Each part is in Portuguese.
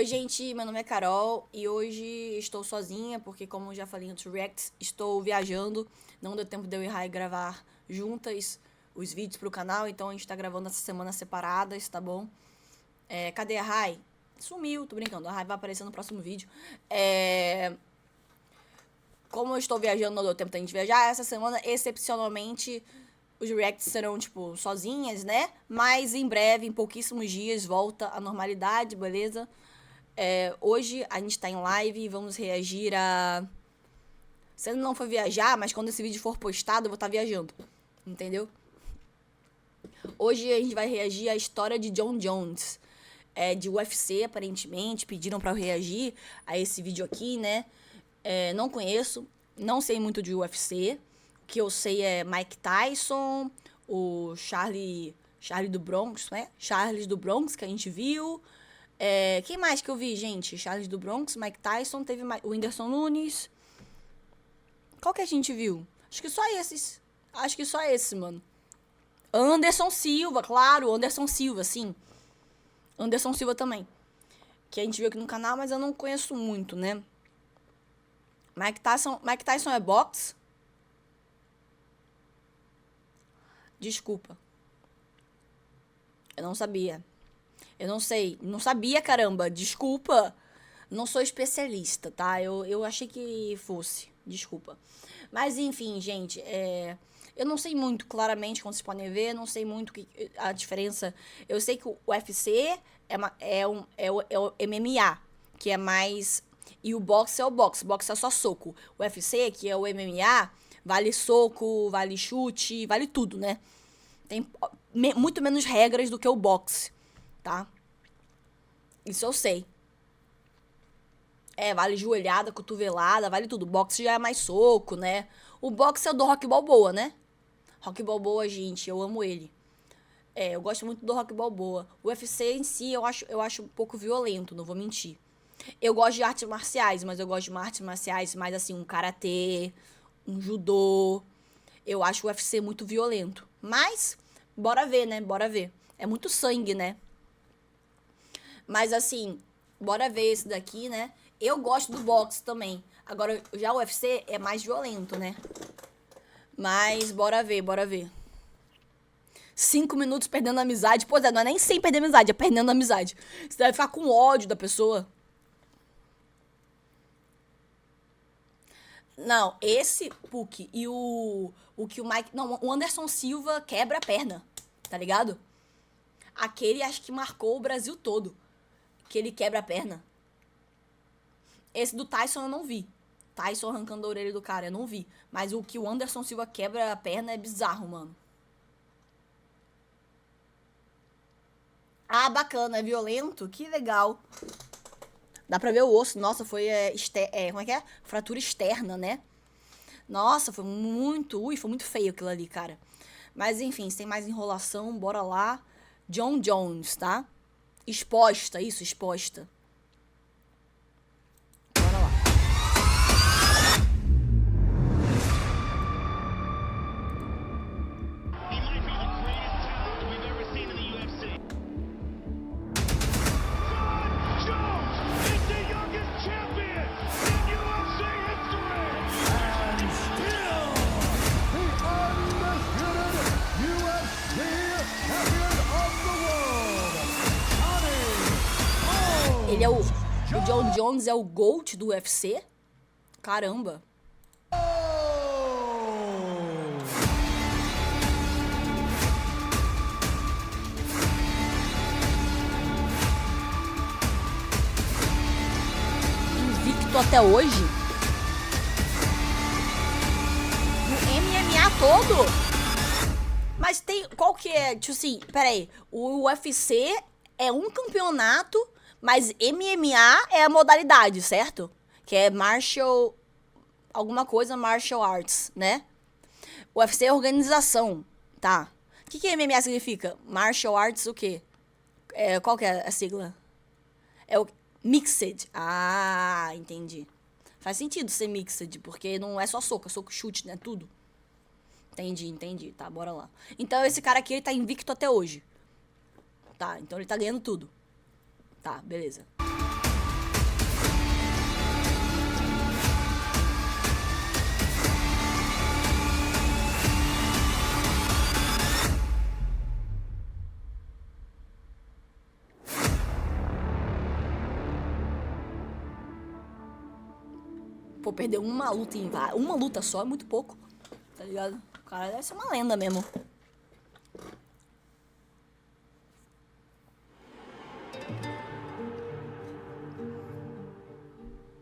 Oi, gente, meu nome é Carol e hoje estou sozinha porque, como eu já falei em outros reacts, estou viajando. Não deu tempo de eu ir lá e gravar juntas os vídeos pro canal, então a gente tá gravando essa semana separadas, tá bom? Cadê a Rai? Sumiu, tô brincando, a Rai vai aparecer no próximo vídeo. Como eu estou viajando, não deu tempo da gente viajar, essa semana, excepcionalmente, os reacts serão, tipo, sozinhas, né? Mas em breve, em pouquíssimos dias, volta à normalidade, beleza? Hoje a gente tá em live e vamos reagir a... Se ainda não for viajar, mas quando esse vídeo for postado, eu vou estar viajando. Entendeu? Hoje a gente vai reagir à história de Jon Jones. De UFC, aparentemente. Pediram pra eu reagir a esse vídeo aqui, né? Não conheço. Não sei muito de UFC. O que eu sei é Mike Tyson, o Charlie do Bronx, né? Charles do Bronx, que a gente viu. Quem mais que eu vi, gente? Charles do Bronx, Mike Tyson, teve o Whindersson Nunes. Qual que a gente viu? Acho que só esses. Acho que só esse, mano. Anderson Silva, claro, Anderson Silva, sim. Anderson Silva também. Que a gente viu aqui no canal, mas eu não conheço muito, né? Mike Tyson é boxe? Desculpa. Eu não sabia. Eu não sei. Não sabia, caramba. Desculpa. Não sou especialista, tá? Eu achei que fosse. Desculpa. Mas, enfim, gente, eu não sei muito claramente, como vocês podem ver, não sei muito a diferença. Eu sei que o UFC é o MMA, que é mais... E o boxe é o boxe. Boxe é só soco. O UFC, que é o MMA, vale soco, vale chute, vale tudo, né? Tem muito menos regras do que o boxe, tá? Isso eu sei. Vale joelhada, cotovelada, vale tudo. Boxe já é mais soco, né? O boxe é o do Rock Balboa, né? Rock Balboa, gente, eu amo ele. Eu gosto muito do Rock Balboa. O UFC em si, eu acho um pouco violento, não vou mentir. Eu gosto de artes marciais, mas eu gosto de artes marciais mais assim, um karatê, um judô. Eu acho o UFC muito violento. Mas, bora ver, né? Bora ver. É muito sangue, né? Mas assim, bora ver esse daqui, né? Eu gosto do boxe também. Agora, já o UFC é mais violento, né? Mas bora ver, bora ver. 5 minutos perdendo a amizade. Pois não é nem sem perder a amizade, é perdendo a amizade. Você vai ficar com ódio da pessoa. Não, esse Puck e o que o Mike... Não, o Anderson Silva quebra a perna, tá ligado? Aquele acho que marcou o Brasil todo. Que ele quebra a perna. Esse do Tyson eu não vi. Tyson arrancando a orelha do cara, eu não vi. Mas o que o Anderson Silva quebra a perna é bizarro, mano. Ah, bacana, é violento? Que legal. Dá pra ver o osso. Nossa, foi, como é que é? Fratura externa, né? Nossa, foi muito... Ui, foi muito feio aquilo ali, cara. Mas, enfim, sem mais enrolação, bora lá. Jon Jones, tá? Exposta, isso, exposta. Bora lá. Ele é o Jon Jones é o GOAT do UFC? Caramba. Invicto até hoje? No MMA todo? Mas tem... Qual que é? Tipo assim, peraí. O UFC é um campeonato... Mas MMA é a modalidade, certo? Que é martial... Alguma coisa martial arts, né? O UFC é organização, tá? O que MMA significa? Martial arts o quê? Qual que é a sigla? É o mixed. Ah, entendi. Faz sentido ser mixed, porque não é só soco, é soco chute, né? Tudo. Entendi. Tá, bora lá. Então esse cara aqui, ele tá invicto até hoje. Tá, então ele tá ganhando tudo. Tá, beleza. Pô, perder uma luta uma luta só é muito pouco, tá ligado? O cara deve ser uma lenda mesmo.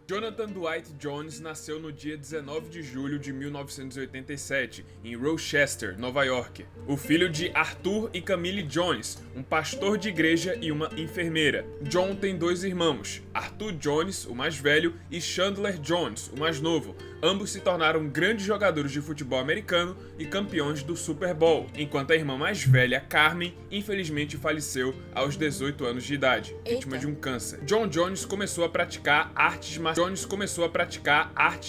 Jonathan Dwight Jones nasceu no dia 19 de julho de 1987, em Rochester, Nova York. O filho de Arthur e Camille Jones, um pastor de igreja e uma enfermeira. John tem 2 irmãos, Arthur Jones, o mais velho, e Chandler Jones, o mais novo. Ambos se tornaram grandes jogadores de futebol americano e campeões do Super Bowl, enquanto a irmã mais velha, Carmen, infelizmente faleceu aos 18 anos de idade, vítima de um câncer. John Jones começou a praticar artes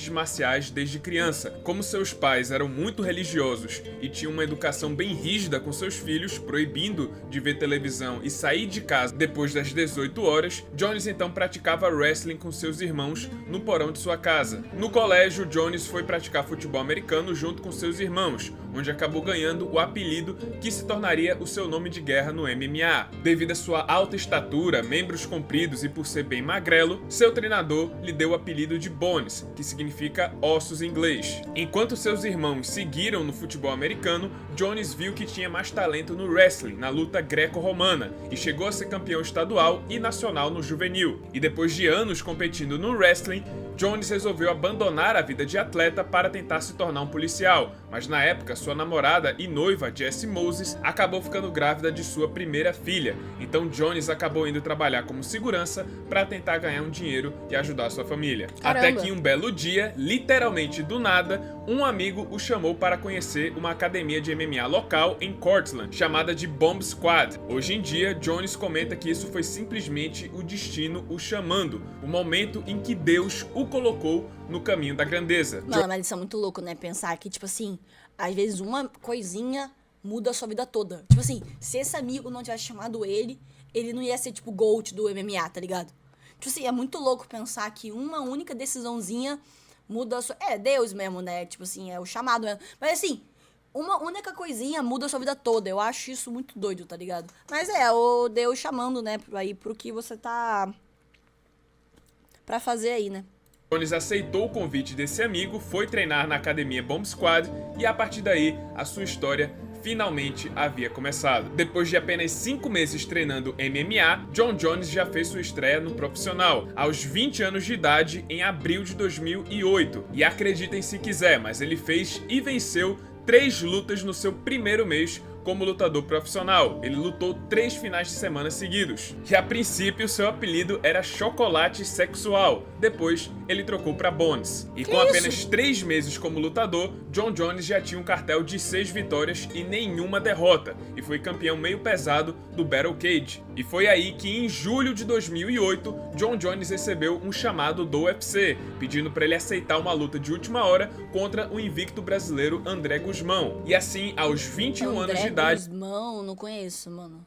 marciais desde criança. Como seus pais eram muito religiosos e tinham uma educação bem rígida com seus filhos, proibindo de ver televisão e sair de casa depois das 18 horas, Jones então praticava wrestling com seus irmãos no porão de sua casa. No colégio, Jones foi praticar futebol americano junto com seus irmãos, onde acabou ganhando o apelido que se tornaria o seu nome de guerra no MMA. Devido à sua alta estatura, membros compridos e por ser bem magrelo, seu treinador lhe deu o apelido de Bones, que significa ossos em inglês. Enquanto seus irmãos seguiram no futebol americano, Jones viu que tinha mais talento no wrestling, na luta greco-romana, e chegou a ser campeão estadual e nacional no juvenil. E depois de anos competindo no wrestling, Jones resolveu abandonar a vida de atleta para tentar se tornar um policial, mas na época sua namorada e noiva Jessie Moses acabou ficando grávida de sua primeira filha, então Jones acabou indo trabalhar como segurança para tentar ganhar um dinheiro e ajudar sua família. Caramba. Até que um belo dia, literalmente do nada, um amigo o chamou para conhecer uma academia de MMA local em Cortland, chamada de Bomb Squad. Hoje em dia, Jones comenta que isso foi simplesmente o destino o chamando, o momento em que Deus o colocou no caminho da grandeza. Mano, mas isso é muito louco, né? Pensar que, tipo assim, às vezes uma coisinha muda a sua vida toda. Tipo assim, se esse amigo não tivesse chamado ele não ia ser, tipo, GOAT do MMA, tá ligado? Tipo assim, é muito louco pensar que uma única decisãozinha muda a sua... É, Deus mesmo, né? Tipo assim, é o chamado mesmo. Mas assim, uma única coisinha muda a sua vida toda. Eu acho isso muito doido, tá ligado? Mas é, o Deus chamando, né? Aí pro que você tá... pra fazer aí, né? Jones aceitou o convite desse amigo, foi treinar na academia Bomb Squad e a partir daí a sua história finalmente havia começado. Depois de apenas 5 meses treinando MMA, John Jones já fez sua estreia no profissional, aos 20 anos de idade, em abril de 2008. E acreditem se quiser, mas ele fez e venceu 3 lutas no seu primeiro mês como lutador profissional. Ele lutou 3 finais de semana seguidos. E a princípio seu apelido era Chocolate Sexual. Depois ele trocou para Bones. E com apenas 3 meses como lutador, John Jones já tinha um cartel de 6 vitórias e nenhuma derrota. E foi campeão meio pesado do Battle Cage. E foi aí que em julho de 2008, John Jones recebeu um chamado do UFC, pedindo para ele aceitar uma luta de última hora contra o invicto brasileiro André Guzmão. E assim, aos 21 anos de idade, Guzmão, não conheço, mano.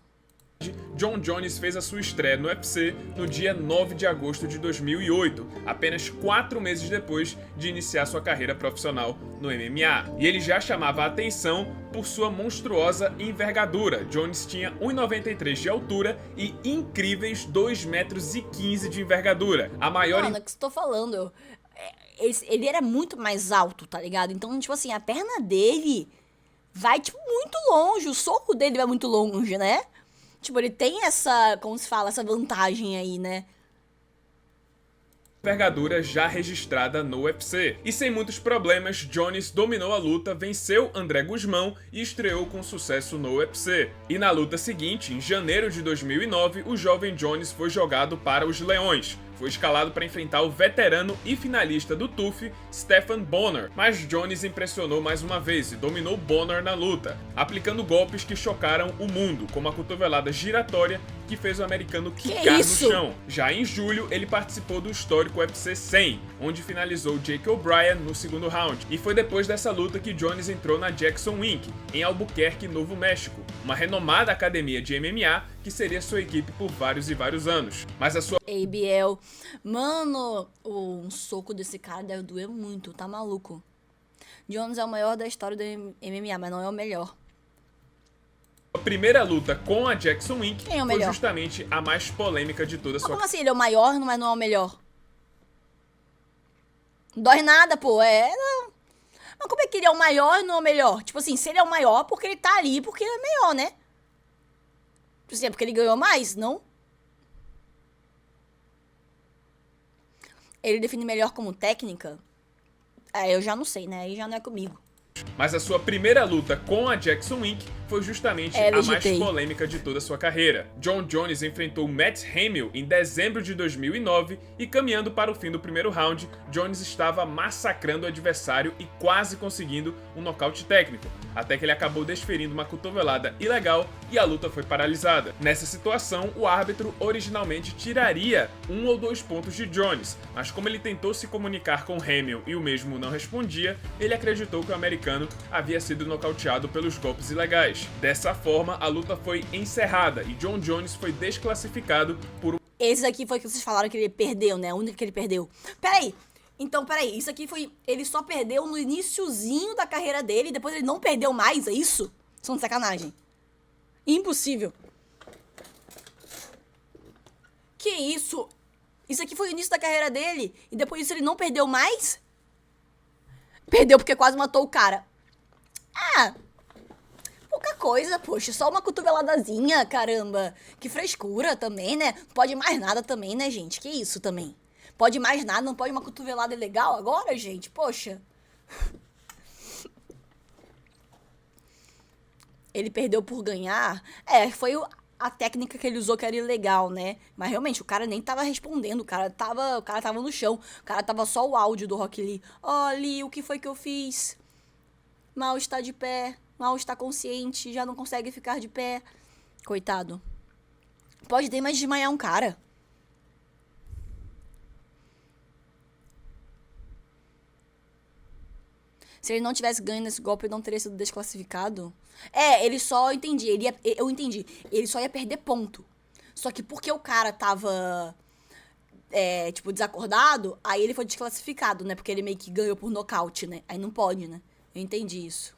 John Jones fez a sua estreia no UFC no dia 9 de agosto de 2008, apenas 4 meses depois de iniciar sua carreira profissional no MMA. E ele já chamava a atenção por sua monstruosa envergadura. Jones tinha 1,93 de altura e incríveis 2,15 metros de envergadura. A maior... Mano, é que você tô falando. Ele era muito mais alto, tá ligado? Então, tipo assim, a perna dele vai, tipo, muito longe. O soco dele vai muito longe, né? Tipo, ele tem essa, como se fala, essa vantagem aí, né? Envergadura já registrada no UFC. E sem muitos problemas, Jones dominou a luta, venceu André Guzmão e estreou com sucesso no UFC. E na luta seguinte, em janeiro de 2009, o jovem Jones foi jogado para os Leões. Foi escalado para enfrentar o veterano e finalista do TUF, Stephan Bonnar, mas Jones impressionou mais uma vez e dominou Bonnar na luta, aplicando golpes que chocaram o mundo, como a cotovelada giratória que fez o americano quicar no chão. Já em julho, ele participou do histórico UFC 100, onde finalizou Jake O'Brien no segundo round. E foi depois dessa luta que Jones entrou na Jackson Inc., em Albuquerque, Novo México, uma renomada academia de MMA que seria sua equipe por vários e vários anos. Mas a sua... ABL. Mano, um soco desse cara deve doer muito, tá maluco? Jones é o maior da história do MMA, mas não é o melhor. A primeira luta com a Jackson Inc. Quem é o foi melhor? justamente a mais polêmica de toda a sua... Como assim ele é o maior, mas não é o melhor? Dói nada, pô. Não. Mas como é que ele é o maior e não é o melhor? Tipo assim, se ele é o maior, porque ele tá ali, porque ele é melhor, né? Tipo assim, é porque ele ganhou mais, não? Ele define melhor como técnica? Eu já não sei, né? Aí já não é comigo. Mas a sua primeira luta com a Jackson Inc. foi justamente a mais polêmica de toda a sua carreira. Jon Jones enfrentou Matt Hamill em dezembro de 2009 e, caminhando para o fim do primeiro round, Jones estava massacrando o adversário e quase conseguindo um nocaute técnico, até que ele acabou desferindo uma cotovelada ilegal e a luta foi paralisada. Nessa situação, o árbitro originalmente tiraria 1 ou 2 pontos de Jones, mas como ele tentou se comunicar com Hamill e o mesmo não respondia, ele acreditou que o americano havia sido nocauteado pelos golpes ilegais. Dessa forma, a luta foi encerrada e Jon Jones foi desclassificado por... Esse aqui foi que vocês falaram que ele perdeu, né? A única que ele perdeu. Peraí, isso aqui foi... Ele só perdeu no iniciozinho da carreira dele e depois ele não perdeu mais, é isso? São de sacanagem. Impossível. Que isso? Isso aqui foi o início da carreira dele e depois disso ele não perdeu mais? Perdeu porque quase matou o cara. Pouca coisa, poxa. Só uma cotoveladazinha, caramba. Que frescura também, né? Não pode mais nada também, né, gente? Que isso também? Pode mais nada, não pode uma cotovelada ilegal agora, gente? Poxa. Ele perdeu por ganhar. Foi a técnica que ele usou que era ilegal, né? Mas realmente, o cara nem tava respondendo, o cara tava no chão. O cara tava só o áudio do Rock Lee. Lee, o que foi que eu fiz? Mal está de pé, mal está consciente, já não consegue ficar de pé. Coitado. Pode ter mais desmaiar um cara. Se ele não tivesse ganho nesse golpe, ele não teria sido desclassificado. Ele só, entendi, eu entendi. Ele só ia perder ponto. Só que porque o cara tava, desacordado, aí ele foi desclassificado, né? Porque ele meio que ganhou por nocaute, né? Aí não pode, né? Eu entendi isso.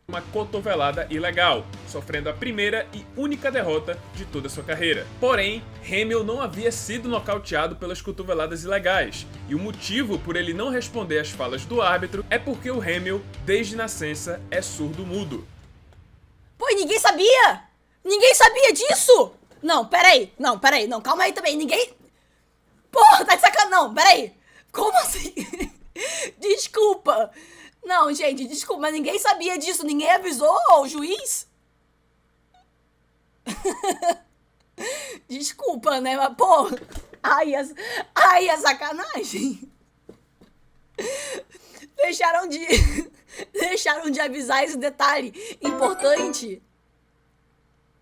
Uma cotovelada ilegal, sofrendo a primeira e única derrota de toda a sua carreira. Porém, Hamill não havia sido nocauteado pelas cotoveladas ilegais, e o motivo por ele não responder às falas do árbitro é porque o Hamill, desde nascença, é surdo-mudo. Pô, e ninguém sabia! Ninguém sabia disso! Não, peraí, calma aí também, ninguém... Porra, tá de sacanagem, não, peraí! Como assim? Desculpa! Não, gente, desculpa, mas ninguém sabia disso, ninguém avisou o juiz? Desculpa, né, mas, pô, ai, é sacanagem. Deixaram de avisar esse detalhe importante.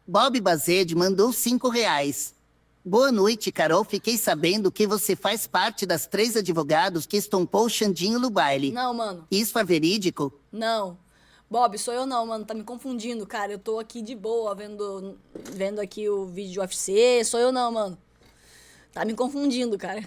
Bob Bazed mandou R$5. Boa noite, Carol. Fiquei sabendo que você faz parte das 3 advogados que estompou o Xandinho no baile. Não, mano. Isso é verídico? Não. Bob, sou eu não, mano. Tá me confundindo, cara. Eu tô aqui de boa, vendo aqui o vídeo de UFC. Sou eu não, mano. Tá me confundindo, cara.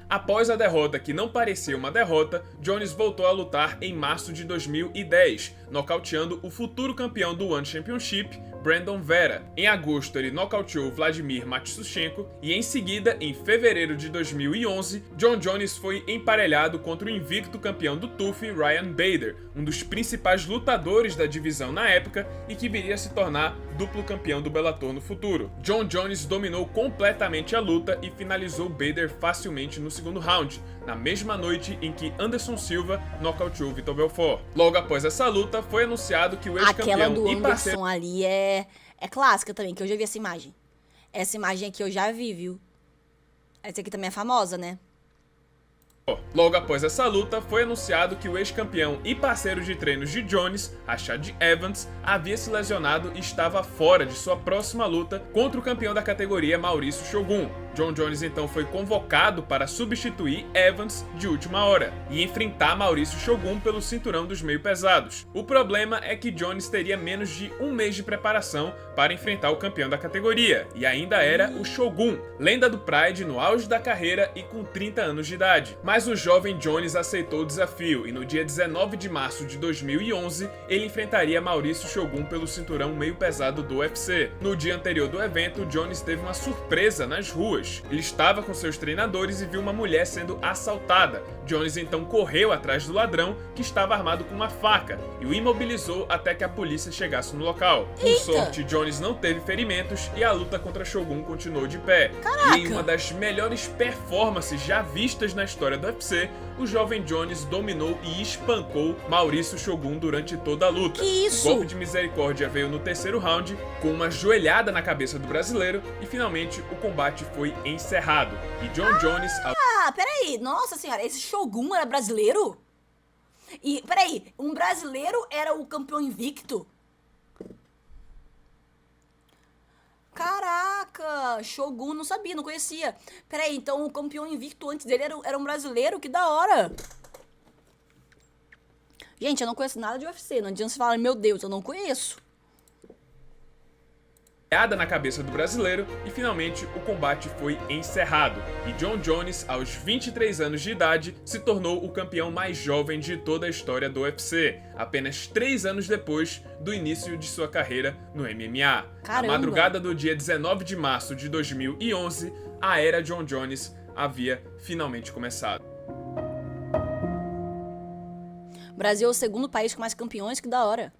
Após a derrota que não parecia uma derrota, Jones voltou a lutar em março de 2010, nocauteando o futuro campeão do One Championship, Brandon Vera. Em agosto, ele nocauteou Vladimir Matsuchenko e, em seguida, em fevereiro de 2011, Jon Jones foi emparelhado contra o invicto campeão do TUF, Ryan Bader, um dos principais lutadores da divisão na época e que viria a se tornar duplo campeão do Bellator no futuro. Jon Jones dominou completamente a luta e finalizou Bader facilmente no segundo round, na mesma noite em que Anderson Silva nocauteou Vitor Belfort. Logo após essa luta, foi anunciado que o ex-campeão Aquela do e Anderson parceiro... ali é clássica também, que eu já vi essa imagem. Essa imagem aqui eu já vi, viu? Essa aqui também é famosa, né? Logo após essa luta, foi anunciado que o ex-campeão e parceiro de treinos de Jones, Rashad Evans, havia se lesionado e estava fora de sua próxima luta contra o campeão da categoria, Mauricio Shogun. Jon Jones então foi convocado para substituir Evans de última hora e enfrentar Mauricio Shogun pelo cinturão dos meio pesados. O problema é que Jones teria menos de um mês de preparação para enfrentar o campeão da categoria, e ainda era o Shogun, lenda do Pride no auge da carreira e com 30 anos de idade. Mas Mas o jovem Jones aceitou o desafio e no dia 19 de março de 2011, ele enfrentaria Maurício Shogun pelo cinturão meio pesado do UFC. No dia anterior do evento, Jones teve uma surpresa nas ruas. Ele estava com seus treinadores e viu uma mulher sendo assaltada. Jones então correu atrás do ladrão, que estava armado com uma faca, e o imobilizou até que a polícia chegasse no local. Por sorte, Jones não teve ferimentos e a luta contra Shogun continuou de pé. Caraca. E em uma das melhores performances já vistas na história do UFC, o jovem Jones dominou e espancou Maurício Shogun durante toda a luta. Que isso? O golpe de misericórdia veio no terceiro round, com uma joelhada na cabeça do brasileiro, e finalmente o combate foi encerrado. E John Jones... Ah, peraí. Nossa senhora, esse Shogun era brasileiro? E, peraí, um brasileiro era o campeão invicto? Caraca, Shogun, não sabia, não conhecia. Peraí, então o campeão invicto antes dele era um brasileiro? Que da hora. Gente, eu não conheço nada de UFC, não adianta você falar, meu Deus, eu não conheço. Na cabeça do brasileiro e finalmente o combate foi encerrado. E John Jones, aos 23 anos de idade, se tornou o campeão mais jovem de toda a história do UFC, apenas 3 anos depois do início de sua carreira no MMA. Caramba. Na madrugada do dia 19 de março de 2011, a era John Jones havia finalmente começado. O Brasil é o segundo país com mais campeões, que da hora.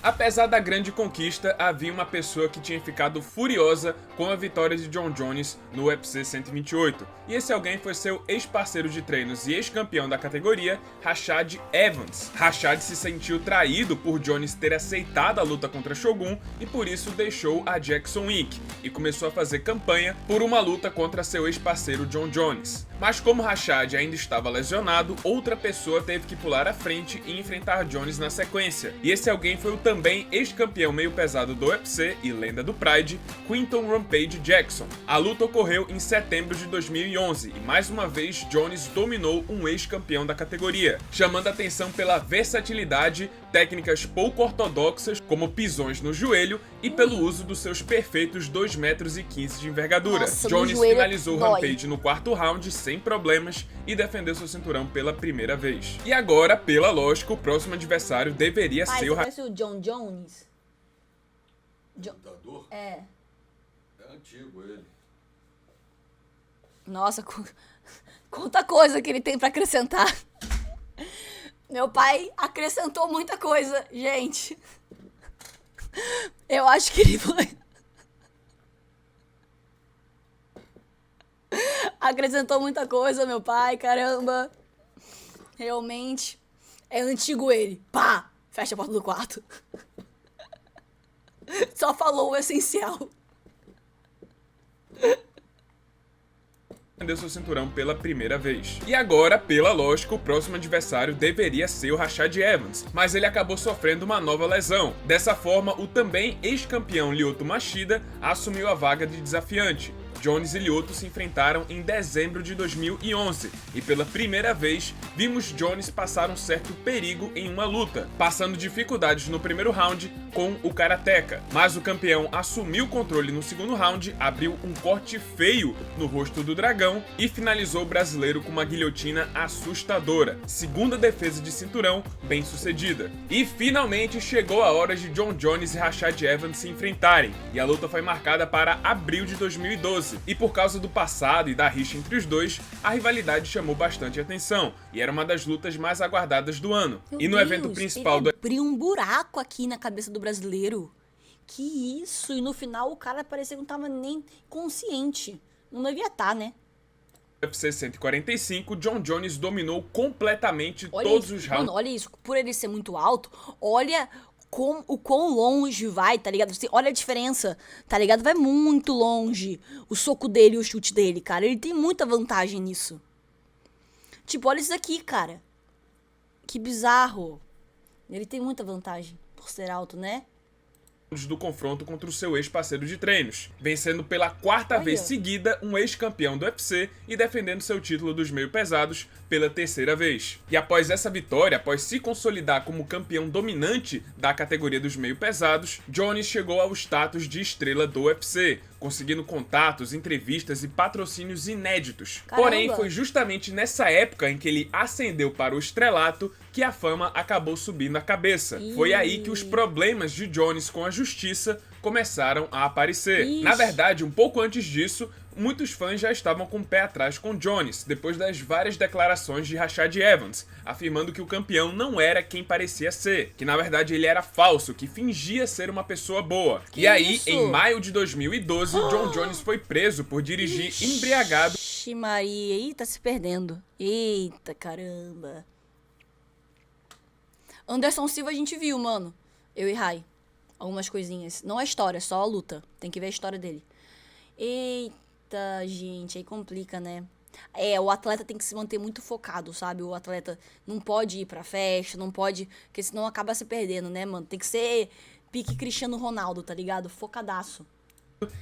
Apesar da grande conquista, havia uma pessoa que tinha ficado furiosa com a vitória de John Jones no UFC 128, e esse alguém foi seu ex-parceiro de treinos e ex-campeão da categoria, Rashad Evans. Rashad se sentiu traído por Jones ter aceitado a luta contra Shogun e por isso deixou a Jackson Inc. e começou a fazer campanha por uma luta contra seu ex-parceiro John Jones. Mas como Rashad ainda estava lesionado, outra pessoa teve que pular à frente e enfrentar Jones na sequência, e esse alguém foi o também ex-campeão meio pesado do UFC e lenda do Pride, Quinton Rampage Jackson. A luta ocorreu em setembro de 2011 e mais uma vez Jones dominou um ex-campeão da categoria, chamando a atenção pela versatilidade, técnicas pouco ortodoxas como pisões no joelho e pelo uso dos seus perfeitos 2,15 metros de envergadura. Nossa, Jones joelho finalizou dói. Rampage no quarto round sem problemas e defendeu seu cinturão pela primeira vez. E agora, pela lógica, o próximo adversário deveria Pai, ser você o conhece o John Jones? Lutador? É. É antigo ele. Nossa, quanta coisa que ele tem pra acrescentar. Meu pai acrescentou muita coisa, gente. Eu acho que ele foi... Acrescentou muita coisa, meu pai, caramba. Realmente. É antigo ele. Pá! Fecha a porta do quarto. Só falou o essencial. defendeu seu cinturão pela primeira vez. E agora, pela lógica, o próximo adversário deveria ser o Rashad Evans, mas ele acabou sofrendo uma nova lesão. Dessa forma, o também ex-campeão Lyoto Machida assumiu a vaga de desafiante. Jones e Lyoto se enfrentaram em dezembro de 2011 e pela primeira vez vimos Jones passar um certo perigo em uma luta, passando dificuldades no primeiro round com o Karateka. Mas o campeão assumiu o controle no segundo round, abriu um corte feio no rosto do dragão e finalizou o brasileiro com uma guilhotina assustadora. Segunda defesa de cinturão bem sucedida. E finalmente chegou a hora de John Jones e Rashad Evans se enfrentarem, e a luta foi marcada para abril de 2012. E por causa do passado e da rixa entre os dois, a rivalidade chamou bastante atenção e era uma das lutas mais aguardadas do ano. Meu E no Deus, evento principal ele abriu um buraco aqui na cabeça do brasileiro. Que isso? E no final o cara parecia que não tava nem consciente. Não devia estar, né? UFC 145, John Jones dominou completamente Olha todos isso. os rounds. Mano, olha isso. Por ele ser muito alto, olha o quão longe vai, tá ligado? Você olha a diferença, tá ligado? Vai muito longe o soco dele e o chute dele, cara. Ele tem muita vantagem nisso. Tipo, olha isso aqui, cara. Que bizarro. Ele tem muita vantagem por ser alto, né? Do confronto contra o seu ex-parceiro de treinos, vencendo pela quarta vez seguida um ex-campeão do UFC e defendendo seu título dos meio pesados pela terceira vez. E após essa vitória, após se consolidar como campeão dominante da categoria dos meio pesados, Jones chegou ao status de estrela do UFC, conseguindo contatos, entrevistas e patrocínios inéditos. Caramba. Porém, foi justamente nessa época em que ele ascendeu para o estrelato que a fama acabou subindo a cabeça. Foi aí que os problemas de Jones com a justiça começaram a aparecer. Ixi. Na verdade, um pouco antes disso, muitos fãs já estavam com o pé atrás com Jones, depois das várias declarações de Rashad Evans, afirmando que o campeão não era quem parecia ser, que na verdade ele era falso, que fingia ser uma pessoa boa. Que e aí, isso? em maio de 2012, John Jones foi preso por dirigir embriagado. Ixi, Maria. Ih, tá se perdendo. Eita, caramba. Anderson Silva a gente viu, mano. Eu e Rai. Algumas coisinhas. Não a história, só a luta. Tem que ver a história dele. Eita, gente. Aí complica, né? O atleta tem que se manter muito focado, sabe? O atleta não pode ir pra festa, não pode... Porque senão acaba se perdendo, né, mano? Tem que ser pique Cristiano Ronaldo, tá ligado? Focadaço.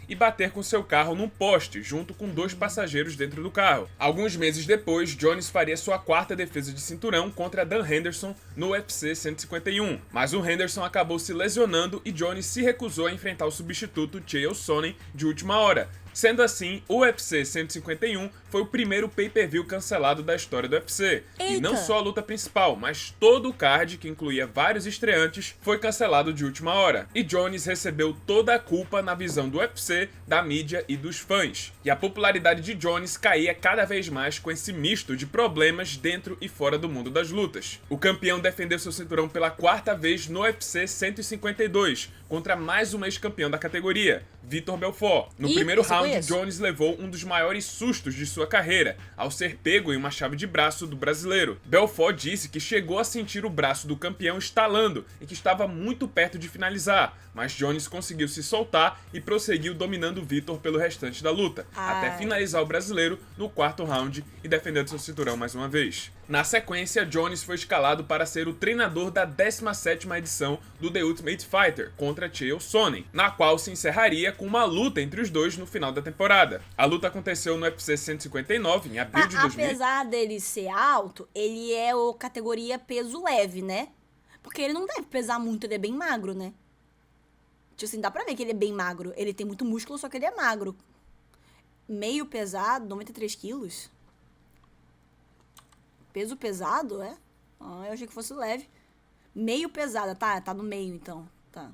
E bater com seu carro num poste, junto com 2 passageiros dentro do carro. Alguns meses depois, Jones faria sua 4ª defesa de cinturão contra Dan Henderson no UFC 151. Mas o Henderson acabou se lesionando e Jones se recusou a enfrentar o substituto Chael Sonnen de última hora. Sendo assim, o UFC 151 foi o primeiro pay-per-view cancelado da história do UFC. E não Eita. só a luta principal, mas todo o card, que incluía vários estreantes, foi cancelado de última hora. E Jones recebeu toda a culpa na visão do UFC, da mídia e dos fãs. E a popularidade de Jones caía cada vez mais com esse misto de problemas dentro e fora do mundo das lutas. O campeão defendeu seu cinturão pela 4ª vez no UFC 152, contra mais um ex-campeão da categoria, Vitor Belfort. No primeiro esse eu round, conheço. Jones levou um dos maiores sustos de sua carreira, ao ser pego em uma chave de braço do brasileiro. Belfort disse que chegou a sentir o braço do campeão estalando e que estava muito perto de finalizar, mas Jones conseguiu se soltar e prosseguiu dominando Vitor pelo restante da luta, até Ai. finalizar o brasileiro no 4º round e defendendo seu cinturão mais uma vez. Na sequência, Jones foi escalado para ser o treinador da 17ª edição do The Ultimate Fighter contra Chael Sonnen, na qual se encerraria com uma luta entre os dois no final da temporada. A luta aconteceu no UFC 159 em abril de 2000. Apesar dele ser alto, ele é o categoria peso leve, né? Porque ele não deve pesar muito, ele é bem magro, né? Tipo assim, dá pra ver que ele é bem magro. Ele tem muito músculo, só que ele é magro. Meio pesado, 93 quilos. Peso pesado, é? Ah, eu achei que fosse leve. Meio pesada, tá no meio, então. Tá.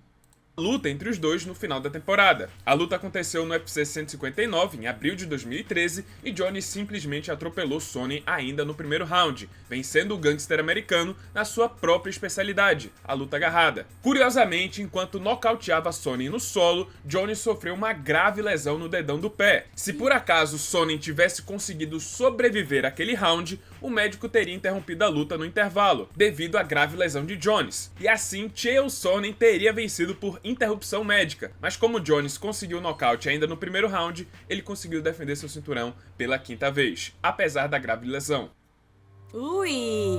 Luta entre os dois no final da temporada. A luta aconteceu no UFC 159 em abril de 2013 e Jones simplesmente atropelou Sonnen ainda no primeiro round, vencendo o gangster americano na sua própria especialidade, a luta agarrada. Curiosamente, enquanto nocauteava Sonnen no solo, Jones sofreu uma grave lesão no dedão do pé. Se por acaso Sonnen tivesse conseguido sobreviver àquele round, o médico teria interrompido a luta no intervalo, devido à grave lesão de Jones. E assim, Chael Sonnen teria vencido por interrupção médica, mas como Jones conseguiu o nocaute ainda no primeiro round, ele conseguiu defender seu cinturão pela 5ª vez, apesar da grave lesão. Ui!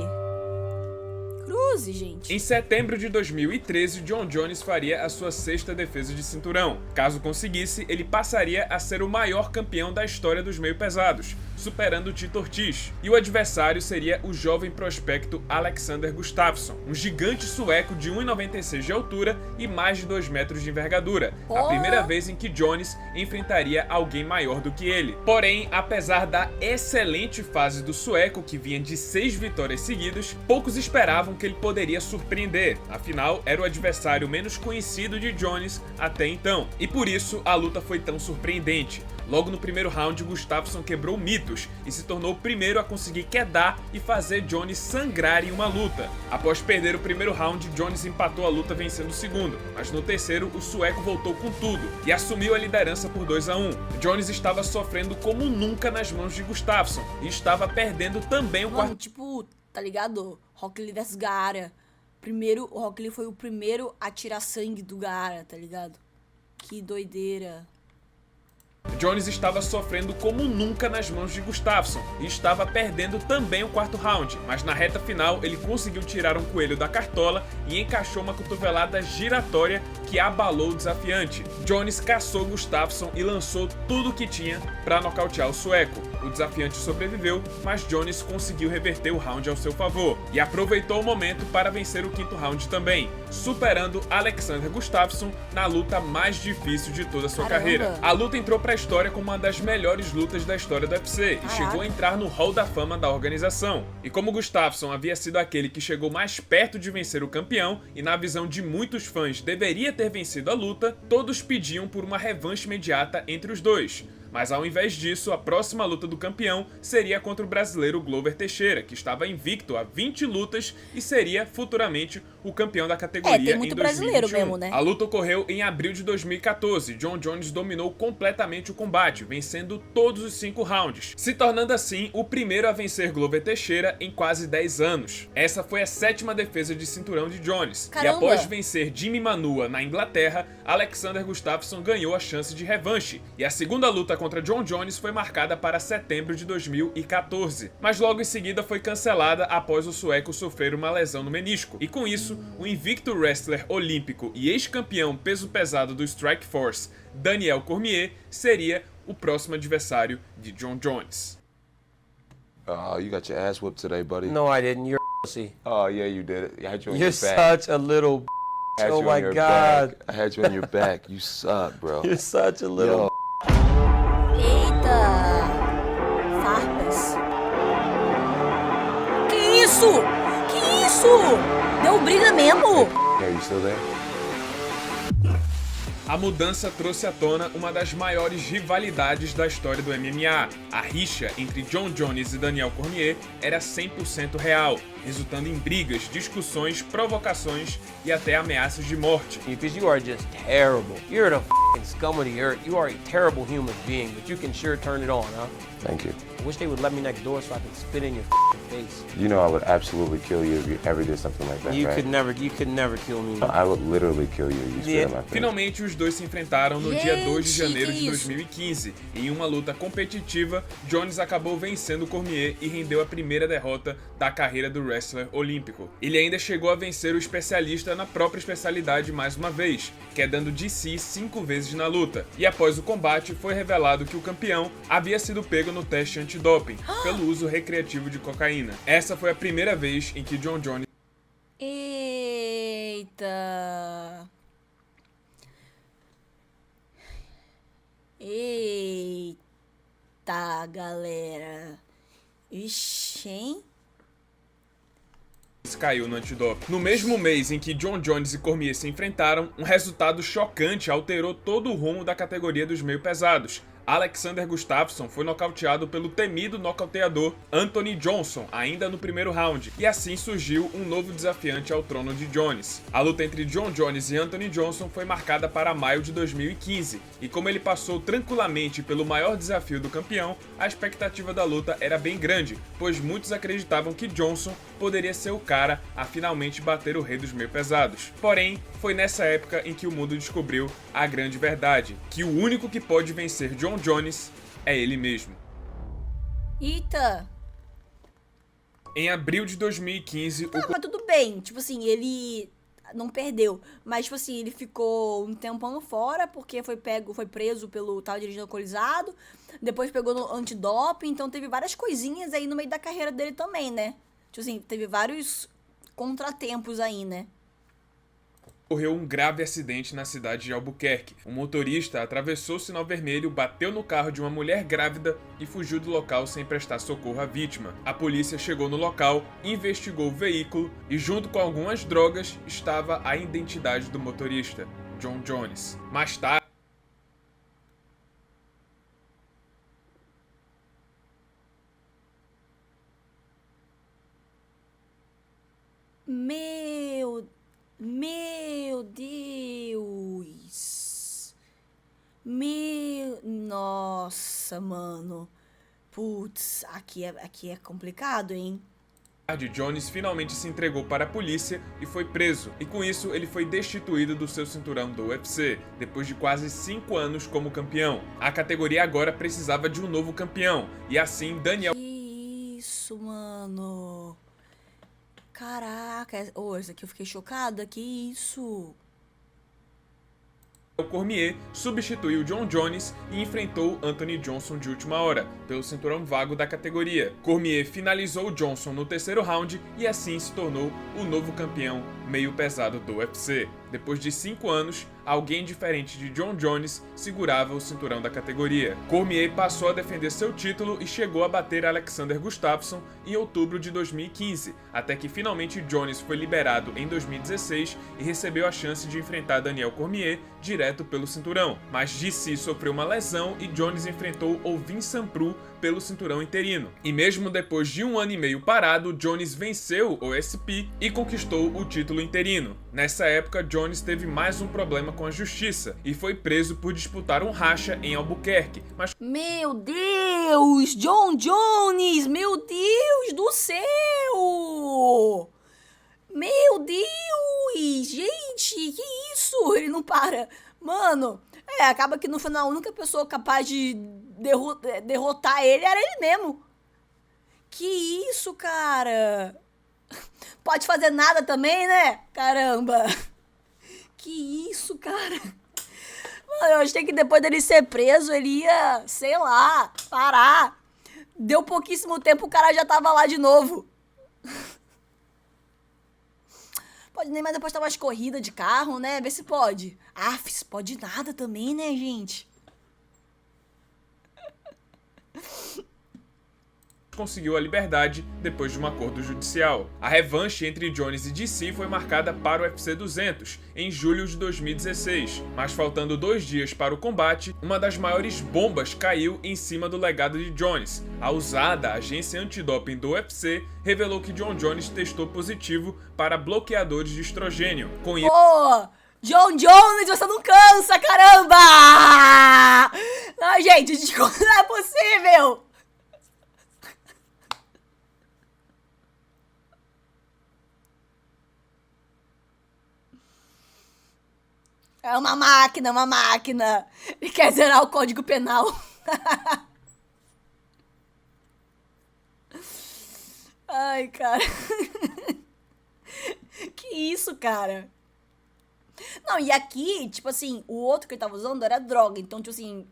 Cruze, gente. Em setembro de 2013, John Jones faria a sua 6ª defesa de cinturão. Caso conseguisse, ele passaria a ser o maior campeão da história dos meio-pesados, superando Tito Ortiz. E o adversário seria o jovem prospecto Alexander Gustafsson, um gigante sueco de 1,96 de altura e mais de 2 metros de envergadura. A Oh! primeira vez em que Jones enfrentaria alguém maior do que ele. Porém, apesar da excelente fase do sueco, que vinha de 6 vitórias seguidas, poucos esperavam que ele poderia surpreender, afinal era o adversário menos conhecido de Jones até então, e por isso a luta foi tão surpreendente. Logo no primeiro round, Gustafsson quebrou mitos e se tornou o primeiro a conseguir quedar e fazer Jones sangrar em uma luta. Após perder o primeiro round, Jones empatou a luta vencendo o segundo, mas no terceiro o sueco voltou com tudo e assumiu a liderança por 2-1. Jones estava sofrendo como nunca nas mãos de Gustafsson e estava perdendo também o Mano, quarto. tipo, tá ligado? Rock Lee vs Gaara. Primeiro, o Rock Lee foi o primeiro a tirar sangue do Gaara, tá ligado? Que doideira. Jones estava sofrendo como nunca nas mãos de Gustafsson e estava perdendo também o quarto round, mas na reta final ele conseguiu tirar um coelho da cartola e encaixou uma cotovelada giratória que abalou o desafiante. Jones caçou Gustafsson e lançou tudo o que tinha para nocautear o sueco. O desafiante sobreviveu, mas Jones conseguiu reverter o round ao seu favor e aproveitou o momento para vencer o quinto round também, superando Alexander Gustafsson na luta mais difícil de toda a sua carreira. A luta entrou para a história como uma das melhores lutas da história do UFC e chegou a entrar no Hall da Fama da organização. E como Gustafsson havia sido aquele que chegou mais perto de vencer o campeão e na visão de muitos fãs deveria ter vencido a luta, todos pediam por uma revanche imediata entre os dois. Mas ao invés disso, a próxima luta do campeão seria contra o brasileiro Glover Teixeira, que estava invicto a 20 lutas e seria futuramente o campeão da categoria tem muito em 2021. brasileiro mesmo, né? A luta ocorreu em abril de 2014. John Jones dominou completamente o combate, vencendo todos os 5 rounds, se tornando assim o primeiro a vencer Glover Teixeira em quase 10 anos. Essa foi a 7ª defesa de cinturão de Jones. Caramba. E após vencer Jimmy Manua na Inglaterra, Alexander Gustafsson ganhou a chance de revanche. E a segunda luta contra John Jones foi marcada para setembro de 2014, mas logo em seguida foi cancelada após o sueco sofrer uma lesão no menisco. E com isso, o invicto wrestler olímpico e ex-campeão peso pesado do Strikeforce, Daniel Cormier, seria o próximo adversário de John Jones. Oh, you got your ass whooped today, buddy. No, I didn't. You're a pussy. Oh, yeah, you did it. I had you on You're your back. such a little. I had Oh you my on your God. back. I had you on your back. You suck, bro. You're such a little. Yo. Eita! Farpas. Que isso? Que isso? Deu briga mesmo? Are you still there? A mudança trouxe à tona uma das maiores rivalidades da história do MMA. A rixa entre John Jones e Daniel Cormier era 100% real, resultando em brigas, discussões, provocações e até ameaças de morte. Because you are just terrible. You're the f***ing scum of the earth. You are a terrible human being, but you can sure turn it on, huh? Thank you. I wish they would let me next door so I could spit in your f***ing face. You know I would absolutely kill you if you ever did something like that, You right? could never kill me. I would literally kill you if you spit in my face. Finalmente, os dois se enfrentaram no dia 2 de Gente, janeiro que de isso? 2015. Em uma luta competitiva, Jones acabou vencendo Cormier e rendeu a primeira derrota da carreira do wrestler olímpico. Ele ainda chegou a vencer o especialista na própria especialidade mais uma vez, quedando de si 5 vezes na luta. E após o combate, foi revelado que o campeão havia sido pego no teste antidoping pelo uso recreativo de cocaína. Essa foi a primeira vez em que John Jones Eita. Eita, galera. Ixi, hein? caiu no antidoping. No mesmo mês em que John Jones e Cormier se enfrentaram, um resultado chocante alterou todo o rumo da categoria dos meio pesados. Alexander Gustafsson foi nocauteado pelo temido nocauteador Anthony Johnson ainda no primeiro round, e assim surgiu um novo desafiante ao trono de Jones. A luta entre John Jones e Anthony Johnson foi marcada para maio de 2015, e como ele passou tranquilamente pelo maior desafio do campeão, a expectativa da luta era bem grande, pois muitos acreditavam que Johnson poderia ser o cara a finalmente bater o rei dos meio pesados. Porém, foi nessa época em que o mundo descobriu a grande verdade, que o único que pode vencer John Jones é ele mesmo. Eita! Em abril de 2015, Tá, mas tudo bem. Tipo assim, ele não perdeu. Mas, tipo assim, ele ficou um tempão fora porque foi preso pelo tal dirigindo alcoolizado. Depois pegou no antidoping. Então teve várias coisinhas aí no meio da carreira dele também, né? Tipo assim, teve vários contratempos aí, né? ocorreu um grave acidente na cidade de Albuquerque. Um motorista atravessou o sinal vermelho, bateu no carro de uma mulher grávida e fugiu do local sem prestar socorro à vítima. A polícia chegou no local, investigou o veículo e, junto com algumas drogas, estava a identidade do motorista, John Jones. Mais tarde, Meu Deus. Nossa, mano. Putz, aqui é complicado, hein? Jones finalmente se entregou para a polícia e foi preso, e com isso ele foi destituído do seu cinturão do UFC, depois de quase 5 anos como campeão. A categoria agora precisava de um novo campeão, e assim Daniel... Que isso, mano? Caraca, isso aqui eu fiquei chocada, que isso? Cormier substituiu John Jones e enfrentou Anthony Johnson de última hora, pelo cinturão vago da categoria. Cormier finalizou Johnson no terceiro round e assim se tornou o novo campeão meio pesado do UFC. Depois de 5 anos, alguém diferente de John Jones segurava o cinturão da categoria. Cormier passou a defender seu título e chegou a bater Alexander Gustafsson em outubro de 2015, até que finalmente Jones foi liberado em 2016 e recebeu a chance de enfrentar Daniel Cormier direto pelo cinturão. Mas DC sofreu uma lesão e Jones enfrentou Ovin Sanprou pelo cinturão interino. E mesmo depois de 1 ano e meio parado, Jones venceu o OSP e conquistou o título interino. Nessa época, Jones teve mais um problema com a justiça e foi preso por disputar um racha em Albuquerque, mas Meu Deus! John Jones! Meu Deus do céu! Meu Deus! Gente, que isso? Ele não para. Mano, acaba que no final a única pessoa capaz de derrotar ele era ele mesmo. Que isso, cara? Pode fazer nada também, né? Caramba! Que isso, cara? Mano, eu achei que depois dele ser preso, ele ia, sei lá, parar. Deu pouquíssimo tempo, o cara já tava lá de novo. Pode nem mais apostar umas corridas de carro, né? Vê se pode. Se pode nada também, né, gente? conseguiu a liberdade depois de um acordo judicial. A revanche entre Jones e DC foi marcada para o UFC 200, em julho de 2016, mas faltando 2 dias para o combate, uma das maiores bombas caiu em cima do legado de Jones. A usada agência antidoping do UFC revelou que John Jones testou positivo para bloqueadores de estrogênio. Com isso, Pô, John Jones, você não cansa, caramba! Não, gente, desculpa, não é possível! É uma máquina, uma máquina. Ele quer zerar o Código Penal. Ai, cara. Que isso, cara? Não, e aqui, tipo assim, o outro que ele tava usando era droga. Então, tipo assim,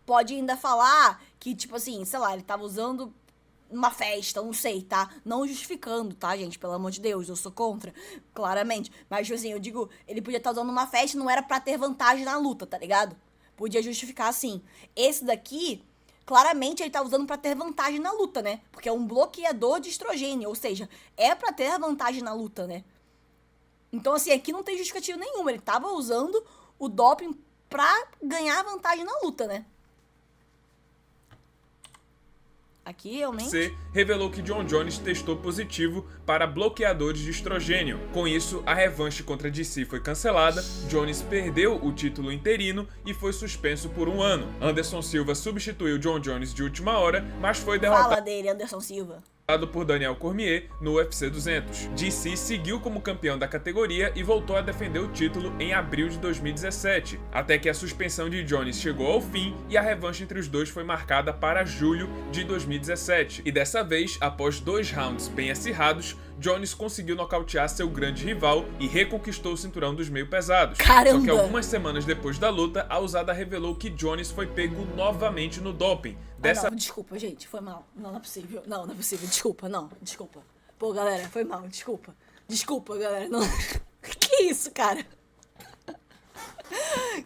pode ainda falar que, tipo assim, sei lá, ele tava usando uma festa, não sei, tá? Não justificando, tá, gente? Pelo amor de Deus, eu sou contra, claramente. Mas, tipo assim, eu digo, ele podia estar usando uma festa e não era pra ter vantagem na luta, tá ligado? Podia justificar assim. Esse daqui, claramente, ele tá usando pra ter vantagem na luta, né? Porque é um bloqueador de estrogênio, ou seja, é pra ter vantagem na luta, né? Então, assim, aqui não tem justificativa nenhuma. Ele tava usando o doping pra ganhar vantagem na luta, né? Aqui, realmente... UFC revelou que John Jones testou positivo para bloqueadores de estrogênio. Com isso, a revanche contra DC foi cancelada, Jones perdeu o título interino e foi suspenso por 1 ano. Anderson Silva substituiu John Jones de última hora, mas foi derrotado Fala dele, Anderson Silva. por Daniel Cormier no UFC 200. DC seguiu como campeão da categoria e voltou a defender o título em abril de 2017, até que a suspensão de Jones chegou ao fim e a revanche entre os dois foi marcada para julho de 2017. E dessa vez, após 2 rounds bem acirrados, Jones conseguiu nocautear seu grande rival e reconquistou o cinturão dos meio pesados. Caramba! Só que algumas semanas depois da luta, a usada revelou que Jones foi pego novamente no doping. Não, desculpa, gente, foi mal. Não é possível. Não é possível. Desculpa, não. Desculpa. Pô, galera, foi mal. Desculpa. Desculpa, galera. Não. Que isso, cara?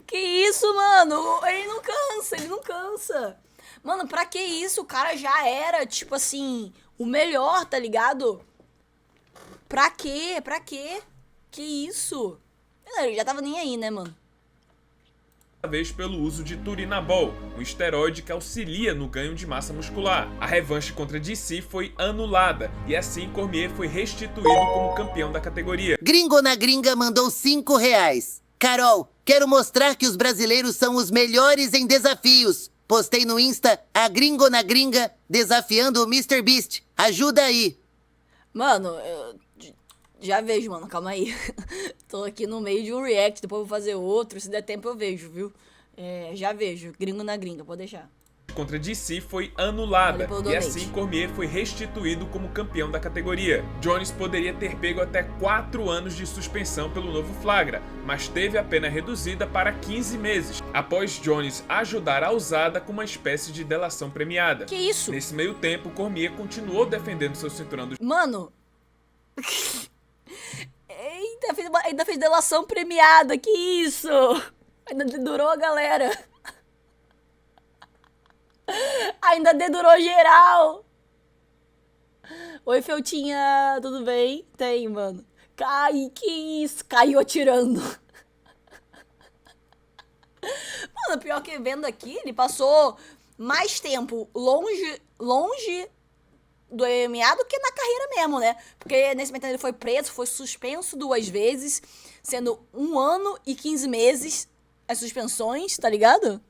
Que isso, mano? Ele não cansa, ele não cansa. Mano, pra que isso? O cara já era, tipo assim, o melhor, tá ligado? Pra quê? Pra quê? Que isso? Ele já tava nem aí, né, mano? Vez pelo uso de Turinabol, um esteroide que auxilia no ganho de massa muscular. A revanche contra DC foi anulada e assim Cormier foi restituído como campeão da categoria. Gringo na Gringa mandou R$5. Carol, quero mostrar que os brasileiros são os melhores em desafios. Postei no Insta a Gringo na Gringa desafiando o Mr. Beast. Ajuda aí. Mano, eu já vejo, mano, calma aí. Tô aqui no meio de um react, depois vou fazer outro, se der tempo eu vejo, viu? Já vejo, gringo na gringa, pode deixar. contra DC foi anulada, Valeu pelo e donate. assim Cormier foi restituído como campeão da categoria. Jones poderia ter pego até 4 anos de suspensão pelo novo flagra, mas teve a pena reduzida para 15 meses, após Jones ajudar a usada com uma espécie de delação premiada. Que isso? Nesse meio tempo, Cormier continuou defendendo seu cinturão do Mano. Ainda fez delação premiada, que isso? Ainda dedurou a galera. Ainda dedurou geral. Oi, Feltinha, tudo bem? Tem, mano. Que isso? Caiu atirando. Mano, pior que vendo aqui, ele passou mais tempo longe do MMA do que na carreira mesmo, né? Porque nesse momento ele foi preso, foi suspenso 2 vezes, sendo 1 ano e 15 meses as suspensões, tá ligado?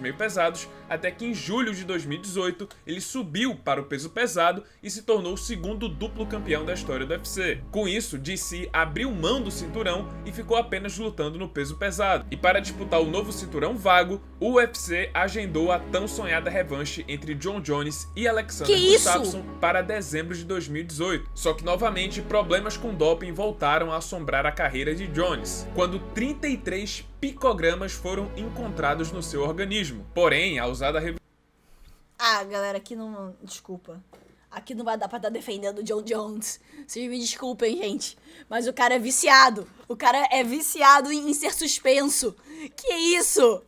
meio pesados, até que em julho de 2018 ele subiu para o peso pesado e se tornou o segundo duplo campeão da história do UFC. Com isso, DC abriu mão do cinturão e ficou apenas lutando no peso pesado. E para disputar o novo cinturão vago, o UFC agendou a tão sonhada revanche entre Jon Jones e Alexander Gustafsson para dezembro de 2018. Só que novamente problemas com doping voltaram a assombrar a carreira de Jones, quando 33 picogramas foram encontrados no seu organismo. Porém, a usada galera, aqui não... Desculpa. Aqui não vai dar pra estar defendendo o Jon Jones. Vocês me desculpem, gente. Mas o cara é viciado. O cara é viciado em ser suspenso. Que isso?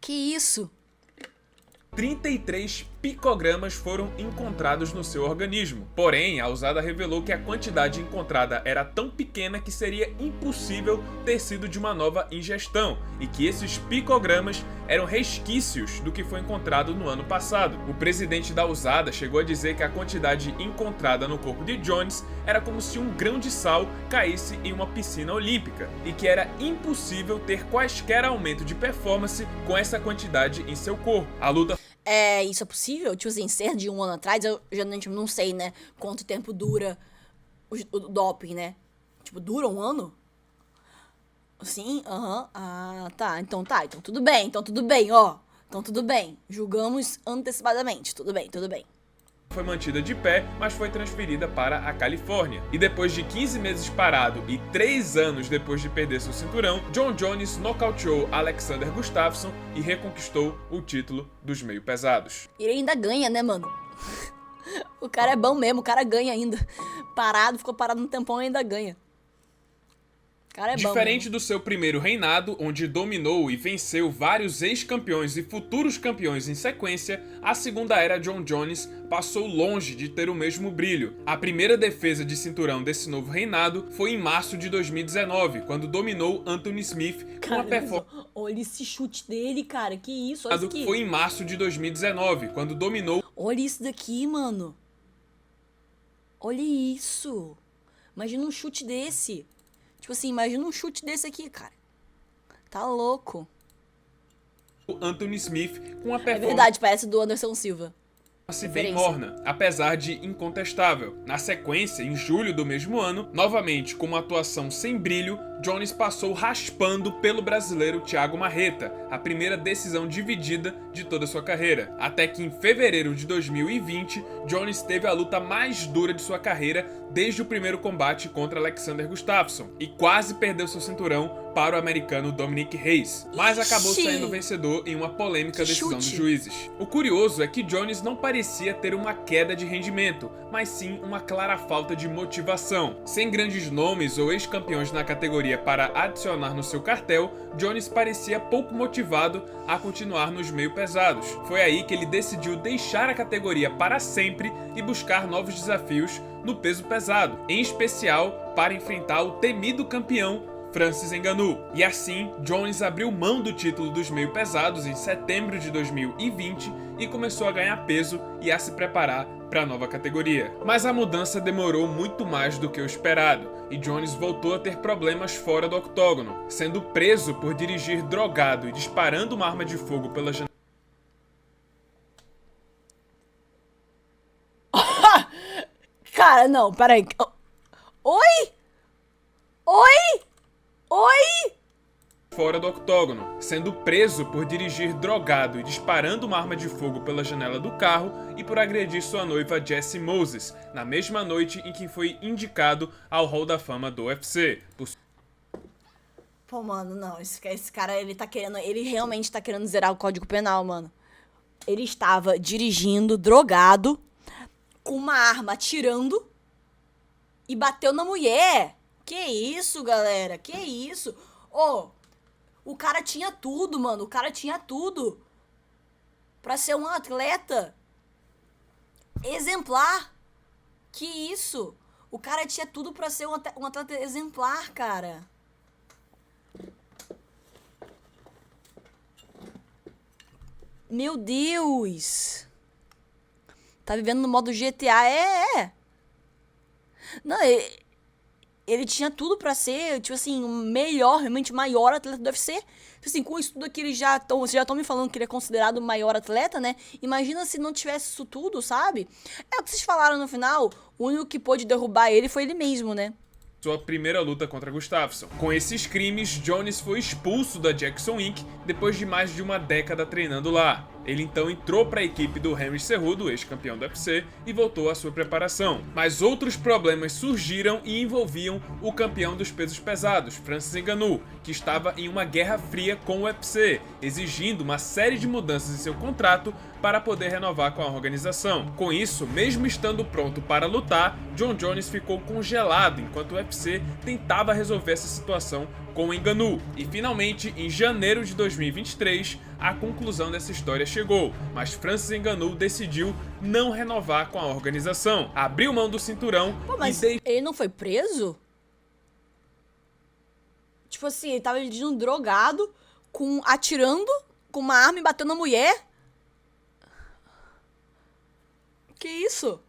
Que isso? 33 picogramas foram encontrados no seu organismo. Porém, a usada revelou que a quantidade encontrada era tão pequena que seria impossível ter sido de uma nova ingestão, e que esses picogramas eram resquícios do que foi encontrado no ano passado. O presidente da usada chegou a dizer que a quantidade encontrada no corpo de Jones era como se um grão de sal caísse em uma piscina olímpica, e que era impossível ter quaisquer aumento de performance com essa quantidade em seu corpo. A luta Isso é possível? Tipo assim, ser de 1 ano atrás, eu geralmente não sei, né, quanto tempo dura o doping, né? Tipo, dura 1 ano? Sim? Aham. Ah, tá. Então tudo bem, ó. Então tudo bem. Julgamos antecipadamente. Tudo bem. foi mantida de pé, mas foi transferida para a Califórnia. E depois de 15 meses parado e 3 anos depois de perder seu cinturão, Jon Jones nocauteou Alexander Gustafsson e reconquistou o título dos meio pesados. E ele ainda ganha, né, mano? O cara é bom mesmo, o cara ganha ainda. Ficou parado um tempão e ainda ganha. O cara é bom. Diferente do seu primeiro reinado, onde dominou e venceu vários ex-campeões e futuros campeões em sequência, a segunda era Jon Jones passou longe de ter o mesmo brilho. A primeira defesa de cinturão desse novo reinado foi em março de 2019, quando dominou Anthony Smith com uma performance... Olha esse chute dele, cara, que isso, olha isso aqui. Foi em março de 2019, quando dominou... Olha isso daqui, mano. Olha isso. Imagina um chute desse. Tipo assim, imagina um chute desse aqui, cara. Tá louco. Anthony Smith com uma performance... É verdade, parece do Anderson Silva. Bem morna, apesar de incontestável. Na sequência, em julho do mesmo ano, novamente com uma atuação sem brilho, Jones passou raspando pelo brasileiro Thiago Marreta, a primeira decisão dividida de toda sua carreira. Até que em fevereiro de 2020, Jones teve a luta mais dura de sua carreira desde o primeiro combate contra Alexander Gustafsson e quase perdeu seu cinturão para o americano Dominic Reyes, mas acabou saindo vencedor em uma polêmica decisão dos juízes. O curioso é que Jones não parecia ter uma queda de rendimento, mas sim uma clara falta de motivação. Sem grandes nomes ou ex-campeões na categoria para adicionar no seu cartel, Jones parecia pouco motivado a continuar nos meio pesados. Foi aí que ele decidiu deixar a categoria para sempre e buscar novos desafios no peso pesado, em especial para enfrentar o temido campeão Francis Ngannou. E assim, Jones abriu mão do título dos meio pesados em setembro de 2020 e começou a ganhar peso e a se preparar para a nova categoria. Mas a mudança demorou muito mais do que o esperado, e Jones voltou a ter problemas fora do octógono, sendo preso por dirigir drogado e disparando uma arma de fogo pela janela. Cara, não, peraí. Oi? Oi? Oi? Fora do octógono, sendo preso por dirigir drogado e disparando uma arma de fogo pela janela do carro e por agredir sua noiva Jessie Moses, na mesma noite em que foi indicado ao Hall da Fama do UFC. Pô, mano, não, esse cara, ele realmente tá querendo zerar o Código Penal, mano. Ele estava dirigindo, drogado, com uma arma atirando e bateu na mulher. Que isso, galera? Que isso? Ô, o cara tinha tudo, mano. O cara tinha tudo pra ser um atleta exemplar. Que isso? O cara tinha tudo pra ser um atleta exemplar, cara. Meu Deus. Tá vivendo no modo GTA, Não, ele tinha tudo pra ser, tipo assim, o melhor, realmente maior atleta do UFC. Tipo assim, com isso tudo aqui, vocês já estão me falando que ele é considerado o maior atleta, né? Imagina se não tivesse isso tudo, sabe? É o que vocês falaram no final, o único que pôde derrubar ele foi ele mesmo, né? Sua primeira luta contra Gustafsson. Com esses crimes, Jones foi expulso da Jackson Inc. depois de mais de uma década treinando lá. Ele então entrou para a equipe do Henry Cejudo, ex-campeão do UFC, e voltou à sua preparação. Mas outros problemas surgiram e envolviam o campeão dos pesos pesados, Francis Ngannou, que estava em uma guerra fria com o UFC, exigindo uma série de mudanças em seu contrato para poder renovar com a organização. Com isso, mesmo estando pronto para lutar, Jon Jones ficou congelado enquanto o UFC tentava resolver essa situação com Ngannou. E finalmente, em janeiro de 2023, a conclusão dessa história chegou, mas Francis Ngannou decidiu não renovar com a organização. Abriu mão do cinturão. Pô, mas ele não foi preso? Tipo assim, ele tava dirigindo drogado, atirando com uma arma e batendo na mulher? Que isso?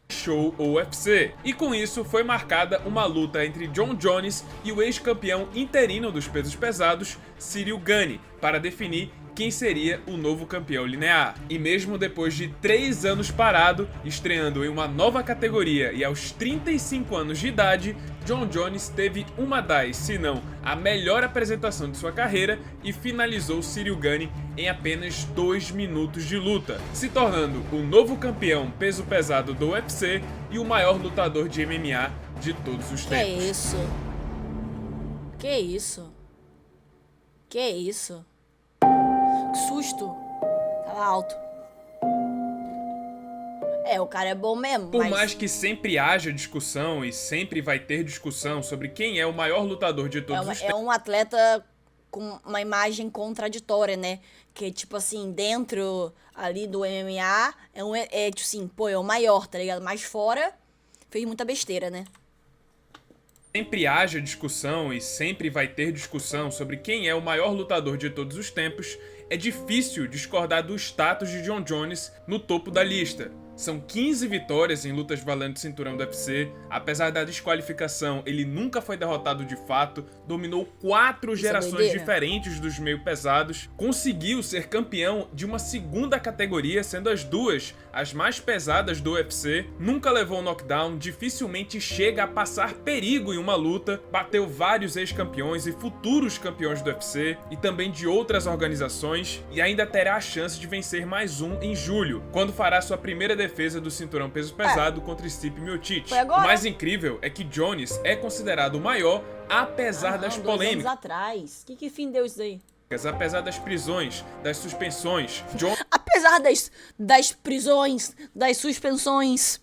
Show UFC. E com isso foi marcada uma luta entre Jon Jones e o ex-campeão interino dos pesos pesados, Ciryl Gane, para definir quem seria o novo campeão linear. E mesmo depois de 3 anos parado, estreando em uma nova categoria e aos 35 anos de idade, Jon Jones teve uma das, se não a melhor apresentação de sua carreira e finalizou Ciryl Gane em apenas 2 minutos de luta, se tornando o novo campeão peso pesado do UFC e o maior lutador de MMA de todos os tempos. Que isso? Que isso? Que isso? Que susto. Tava alto. O cara é bom mesmo, Por mais que sempre haja discussão e sempre vai ter discussão sobre quem é o maior lutador de todos os tempos. É um atleta com uma imagem contraditória, né? Que, tipo assim, dentro ali do MMA, tipo assim, pô, é o maior, tá ligado? Mas fora, fez muita besteira, né? Sempre haja discussão e sempre vai ter discussão sobre quem é o maior lutador de todos os tempos, é difícil discordar do status de Jon Jones no topo da lista. São 15 vitórias em lutas valendo cinturão do UFC, apesar da desqualificação, ele nunca foi derrotado de fato, dominou 4 gerações diferentes dos meio pesados, conseguiu ser campeão de uma segunda categoria, sendo as duas as mais pesadas do UFC, nunca levou um knockdown, dificilmente chega a passar perigo em uma luta, bateu vários ex-campeões e futuros campeões do UFC e também de outras organizações, e ainda terá a chance de vencer mais um em julho, quando fará sua primeira defesa do cinturão peso pesado contra Stipe Miocic. O mais incrível é que Jones é considerado o maior, apesar das polêmicas. 2 anos atrás. Que fim deu isso aí? Apesar das prisões, das suspensões. Apesar das prisões, das suspensões.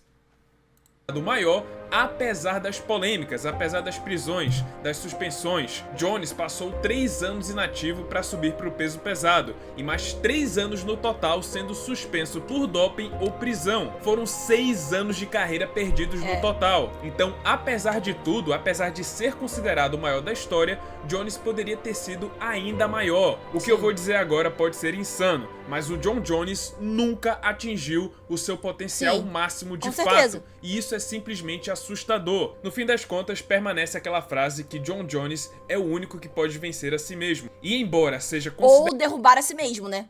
Do maior, apesar das polêmicas, apesar das prisões, das suspensões, Jones passou 3 anos inativo para subir para o peso pesado e mais 3 anos no total sendo suspenso por doping ou prisão. Foram 6 anos de carreira perdidos no total. Então, apesar de tudo, apesar de ser considerado o maior da história, Jones poderia ter sido ainda maior. O que eu vou dizer agora pode ser insano, mas o Jon Jones nunca atingiu o seu potencial máximo de fato. E isso é simplesmente assustador. No fim das contas, permanece aquela frase que Jon Jones é o único que pode vencer a si mesmo. E embora seja ou derrubar a si mesmo, né?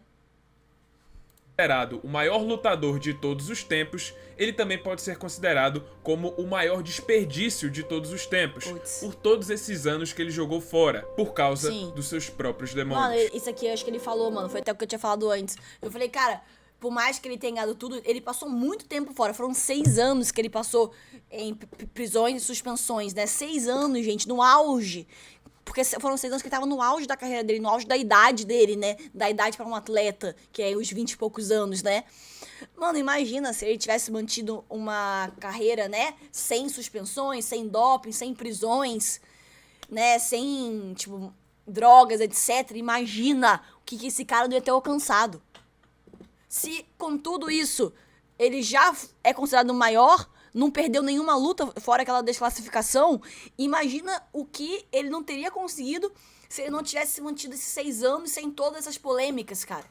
considerado o maior lutador de todos os tempos, ele também pode ser considerado como o maior desperdício de todos os tempos, Puts. por todos esses anos que ele jogou fora, por causa Sim. dos seus próprios Mano, demônios. isso aqui eu acho que ele falou, mano. Foi até o que eu tinha falado antes. Eu falei, cara, por mais que ele tenha ganhado tudo, ele passou muito tempo fora. Foram 6 anos que ele passou em prisões e suspensões, né? 6 anos, gente, no auge. Porque foram 6 anos que ele tava no auge da carreira dele, no auge da idade dele, né? Da idade pra um atleta, que é os 20 e poucos anos, né? Mano, imagina se ele tivesse mantido uma carreira, né? Sem suspensões, sem doping, sem prisões, né? Sem, tipo, drogas, etc. Imagina o que esse cara não ia ter alcançado. Se, com tudo isso, ele já é considerado o maior, não perdeu nenhuma luta, fora aquela desclassificação, imagina o que ele não teria conseguido se ele não tivesse mantido esses 6 anos sem todas essas polêmicas, cara.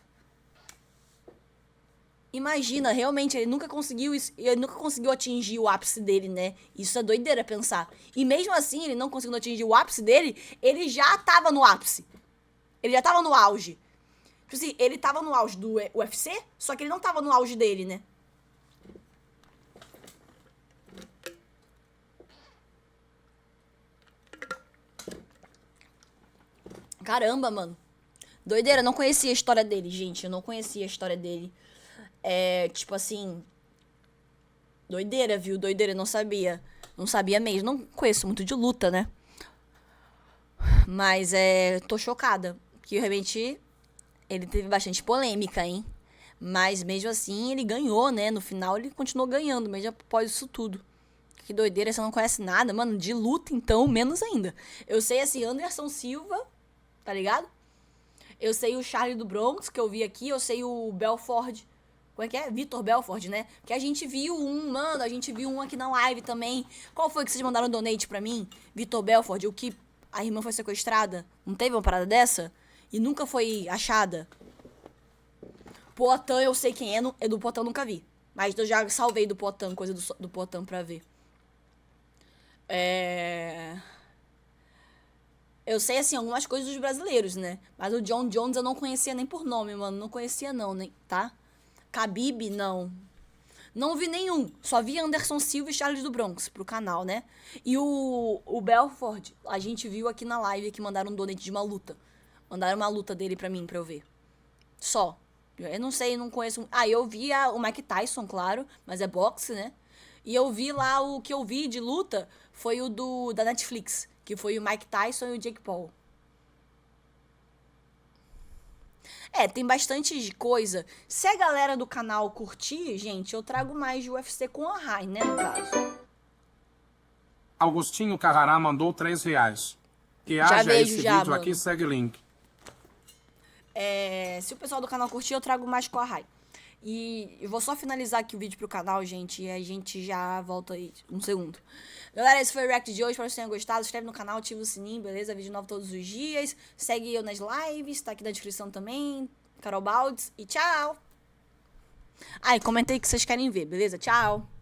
Imagina, realmente, ele nunca conseguiu isso, ele nunca conseguiu atingir o ápice dele, né? Isso é doideira pensar. E mesmo assim, ele não conseguindo atingir o ápice dele, ele já tava no ápice. Ele já tava no auge. Tipo assim, ele tava no auge do UFC, só que ele não tava no auge dele, né? Caramba, mano. Doideira, eu não conhecia a história dele, gente. Eu não conhecia a história dele. É, tipo assim... Doideira, viu? Doideira, eu não sabia. Não sabia mesmo. Não conheço muito de luta, né? Mas, tô chocada. Que, realmente... Ele teve bastante polêmica, hein? Mas mesmo assim ele ganhou, né? No final ele continuou ganhando, mesmo após isso tudo. Que doideira, você não conhece nada, mano. De luta, então, menos ainda. Eu sei, assim, Anderson Silva, tá ligado? Eu sei o Charlie do Bronx, que eu vi aqui. Eu sei o Belfort. Como é que é? Vitor Belfort, né? Que a gente viu mano, a gente viu um aqui na live também. Qual foi que vocês mandaram donate pra mim? Vitor Belfort, o que a irmã foi sequestrada. Não teve uma parada dessa? E nunca foi achada. Poatan, eu sei quem é, do Poatan eu nunca vi. Mas eu já salvei do Poatan, coisa do Poatan pra ver. Eu sei, assim, algumas coisas dos brasileiros, né? Mas o John Jones eu não conhecia nem por nome, mano. Não conhecia não, nem, tá? Khabib, não. Não vi nenhum. Só vi Anderson Silva e Charles do Bronx pro canal, né? E o Belfort, a gente viu aqui na live que mandaram um donate de uma luta. Mandaram uma luta dele pra mim, pra eu ver. Só. Eu não sei, não conheço... Ah, eu vi o Mike Tyson, claro. Mas é boxe, né? E eu vi lá, o que eu vi de luta foi o da Netflix. Que foi o Mike Tyson e o Jake Paul. Tem bastante coisa. Se a galera do canal curtir, gente, eu trago mais de UFC com a Rai, né, no caso. Augustinho Carrará mandou R$3. Que Já haja vejo, esse já, vídeo mano. aqui, segue o link. Se o pessoal do canal curtir, eu trago mais com a Rai. E eu vou só finalizar aqui o vídeo pro canal, gente, e a gente já volta aí, um segundo. Galera, esse foi o react de hoje, espero que vocês tenham gostado. Se inscreve no canal, ativa o sininho, beleza? Vídeo novo todos os dias. Segue eu nas lives, tá aqui na descrição também. Carol Baldes, e tchau! E comentei o que vocês querem ver, beleza? Tchau!